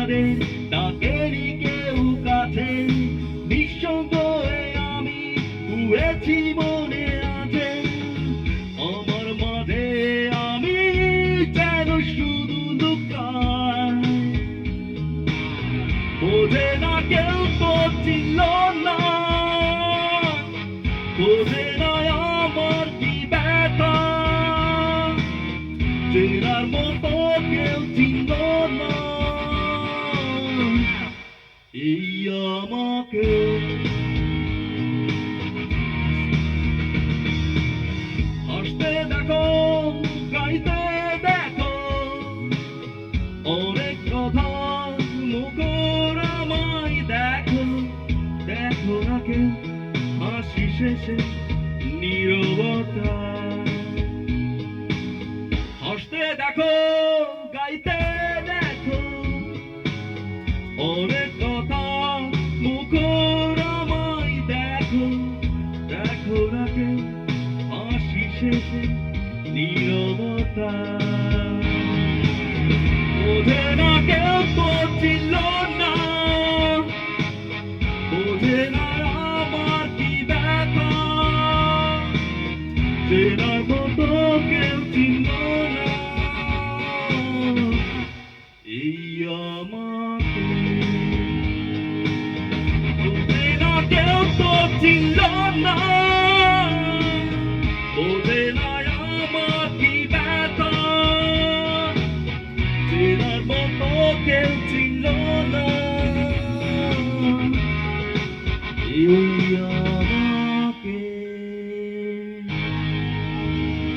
তাদের তাকেরই কেউ কাছে নিঃসঙ্গ হয়ে আমি শুয়েছি মনে আছে আমার মাঝে আমি যেন শুধু লুকাই বোঝে না কেউ তো ছিল না বোঝে না আমার কি ব্যথা চেনার মতো কেউ ছিল না এই আমাকে হাসতে দেখো গাইতে দেখো অনেক কথা মুখর আমায় দেখো দেখো না কেউ হাসি শেষে নীরবতা হাসতে দেখো গাইতে দেখো অনেক কথা মুখর আমায় দেখো দেখো না কেউ হাসি শেষে নীরবতা বোঝে না কেউ তো ছিল না বোঝে না আমার কি ব্যথা চেনার মতো কেউ ছিল না এই আমাকে বোঝে না কেউ তো ছিল না